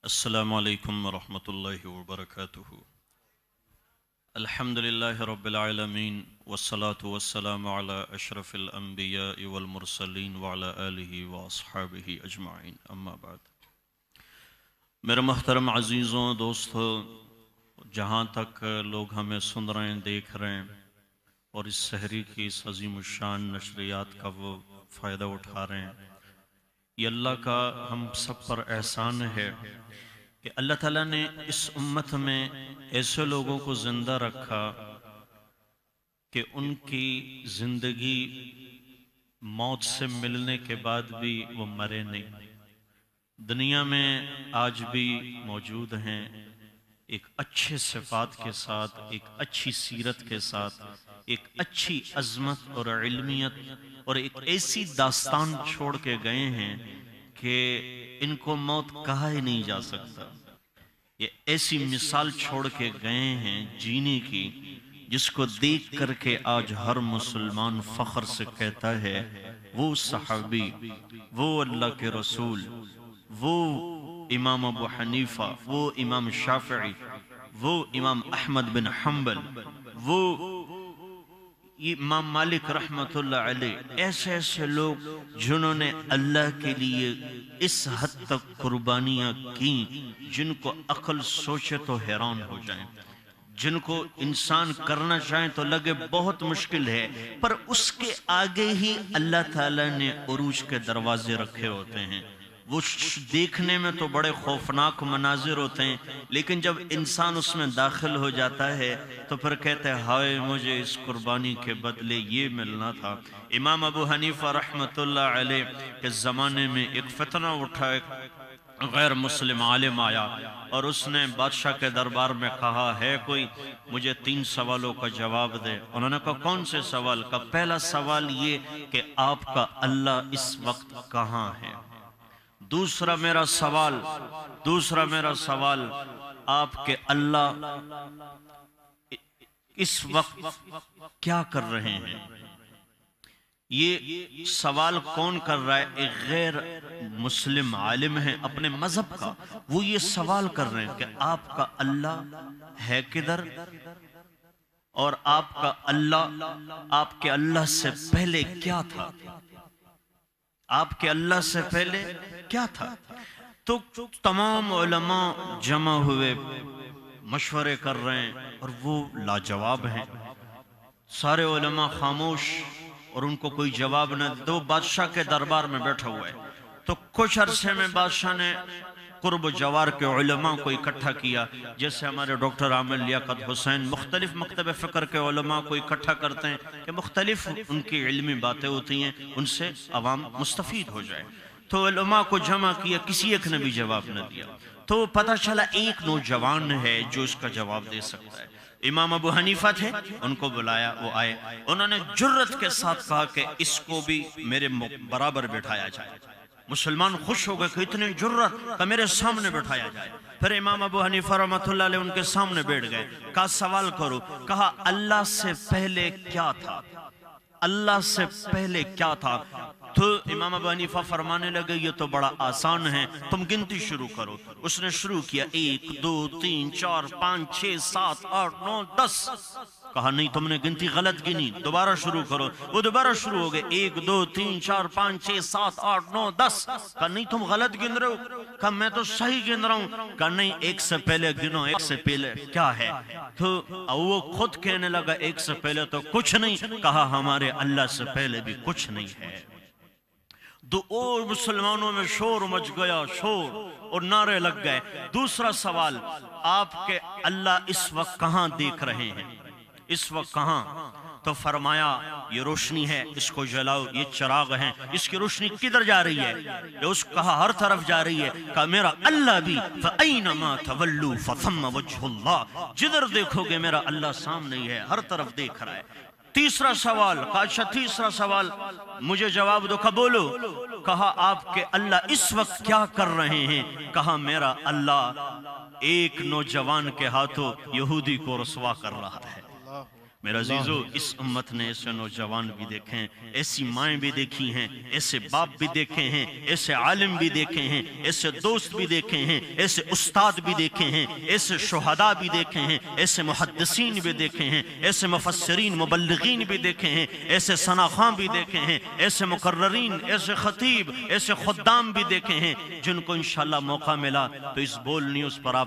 السلام علیکم ورحمۃ اللہ وبرکاتہ۔ الحمدللہ رب العالمین والصلاة والسلام علی اشرف الانبیاء والمرسلین وعلی آلہ واصحابہ اجمعین، اما بعد۔ میرے محترم عزیزوں، دوستو، جہاں تک لوگ ہمیں سن رہے ہیں، دیکھ رہے ہیں اور اس سحری کی اس عظیم الشان نشریات کا وہ فائدہ اٹھا رہے ہیں، یہ اللہ کا ہم سب پر احسان ہے کہ اللہ تعالیٰ نے اس امت میں ایسے لوگوں کو زندہ رکھا کہ ان کی زندگی موت سے ملنے کے بعد بھی وہ مرے نہیں، دنیا میں آج بھی موجود ہیں، ایک اچھے صفات کے ساتھ، ایک اچھی سیرت کے ساتھ، ایک اچھی عظمت اور علمیت اور ایک ایسی داستان چھوڑ کے گئے ہیں کہ ان کو موت کہا ہی نہیں جا سکتا۔ یہ ایسی مثال چھوڑ کے گئے ہیں جینے کی، جس کو دیکھ کر کے آج ہر مسلمان فخر سے کہتا ہے وہ صحابی، وہ اللہ کے رسول، وہ امام ابو حنیفہ، وہ امام شافعی، وہ امام احمد بن حنبل، وہ امام مالک رحمت اللہ علیہ، ایسے ایسے لوگ جنہوں نے اللہ کے لیے اس حد تک قربانیاں کی جن کو عقل سوچے تو حیران ہو جائیں، جن کو انسان کرنا چاہیں تو لگے بہت مشکل ہے، پر اس کے آگے ہی اللہ تعالیٰ نے عروج کے دروازے رکھے ہوتے ہیں۔ وہ دیکھنے میں تو بڑے خوفناک مناظر ہوتے ہیں، لیکن جب انسان اس میں داخل ہو جاتا ہے تو پھر کہتے ہیں ہائے مجھے اس قربانی کے بدلے یہ ملنا تھا۔ امام ابو حنیفہ رحمت اللہ علیہ کے زمانے میں ایک فتنہ اٹھا، ایک غیر مسلم عالم آیا اور اس نے بادشاہ کے دربار میں کہا ہے کوئی مجھے 3 سوالوں کا جواب دے۔ انہوں نے کہا کون سے سوال کا؟ پہلا سوال یہ کہ آپ کا اللہ اس وقت کہاں ہے؟ دوسرا میرا سوال آپ کے اللہ اس وقت کیا کر رہے ہیں؟ یہ سوال کون کر رہا ہے؟ ایک غیر مسلم عالم ہے اپنے مذہب کا، وہ یہ سوال کر رہے ہیں کہ آپ کا اللہ ہے کدھر، اور آپ کا اللہ آپ کے اللہ سے پہلے کیا تھا؟ آپ کے اللہ سے پہلے کیا تھا؟ تو تمام علماء جمع ہوئے مشورے کر رہے ہیں اور وہ لاجواب ہیں، سارے علماء خاموش اور ان کو کوئی جواب نہ دو۔ بادشاہ کے دربار میں بیٹھا ہوا ہے، تو کچھ عرصے میں بادشاہ نے قرب و جوار کے علماء کو اکٹھا کیا، جیسے ہمارے ڈاکٹر عامر لیاقت حسین مختلف مکتب فکر کے علماء کو اکٹھا کرتے ہیں کہ مختلف ان کی علمی باتیں ہوتی ہیں، ان سے عوام مستفید ہو جائے۔ تو علماء کو جمع کیا، کسی ایک نے بھی جواب نہ دیا، تو پتہ چلا ایک نوجوان ہے جو اس کا جواب دے سکتا ہے۔ امام ابو حنیفہ تھے، ان کو بلایا، وہ آئے، انہوں نے جرت کے ساتھ کہا کہ اس کو بھی میرے برابر بٹھایا جائے۔ مسلمان خوش ہو گئے کہ اتنی جرت کہ میرے سامنے بٹھایا جائے۔ پھر امام ابو حنیفہ رحمۃ اللہ علیہ ان کے سامنے بیٹھ گئے، کہا سوال کرو۔ کہا اللہ سے پہلے کیا تھا؟ اللہ سے پہلے کیا تھا؟ تو امام ابو حنیفہ فرمانے لگے یہ تو بڑا آسان ہے، تم گنتی شروع کرو۔ اس نے شروع کیا 1 2 3 4 5 6 7 8 9 10۔ کہا نہیں تم نے گنتی غلط گنی، دوبارہ شروع کرو۔ وہ دوبارہ شروع ہو گئے 1 2 3 4 5 6 7 8 9 10۔ کہا نہیں تم غلط گن رہے ہو۔ کہا میں تو صحیح گن رہا ہوں۔ کہا نہیں 1 سے پہلے گنو، 1 سے پہلے کیا ہے؟ تو وہ خود کہنے لگا 1 سے پہلے تو کچھ نہیں۔ کہا ہمارے اللہ سے پہلے بھی کچھ نہیں ہے۔ اور مسلمانوں میں شور مچ گیا، شور اور نعرے لگ گئے۔ دوسرا سوال، آپ کے اللہ اس وقت کہاں دیکھ رہے ہیں؟ اس وقت کہاں؟ تو فرمایا یہ روشنی ہے، اس کو جلاؤ، یہ چراغ ہیں، اس کی روشنی کدھر جا رہی ہے؟ یہ اس کہا ہر طرف جا رہی ہے۔ کہا میرا اللہ بھی فَأَيْنَمَا تَوَلُّوا فَثَمَّ وَجْهُ اللَّهِ، جدھر دیکھو گے میرا اللہ سامنے ہی ہے، ہر طرف دیکھ رہا ہے۔ تیسرا سوال، کہا اچھا تیسرا سوال مجھے جواب دو۔ کہا بولو۔ کہا آپ کے اللہ اس وقت کیا کر رہے ہیں؟ کہا میرا اللہ ایک نوجوان کے ہاتھوں یہودی کو رسوا کر رہا ہے۔ میرا عزیزو، اس امت نے ایسے نوجوان بھی دیکھے ہیں، ایسی مائیں بھی دیکھی ہیں، ایسے باپ بھی دیکھے ہیں، ایسے عالم بھی دیکھے ہیں، ایسے دوست بھی دیکھے ہیں، ایسے استاد بھی دیکھے ہیں، ایسے شہداء بھی دیکھے ہیں، ایسے محدثین بھی دیکھے ہیں، ایسے مفسرین مبلغین بھی دیکھے ہیں، ایسے ثناخواں بھی دیکھے ہیں، ایسے مقررین، ایسے خطیب، ایسے خدام بھی دیکھے ہیں، جن کو انشاءاللہ موقع ملا تو اس بول نیوز پر آپ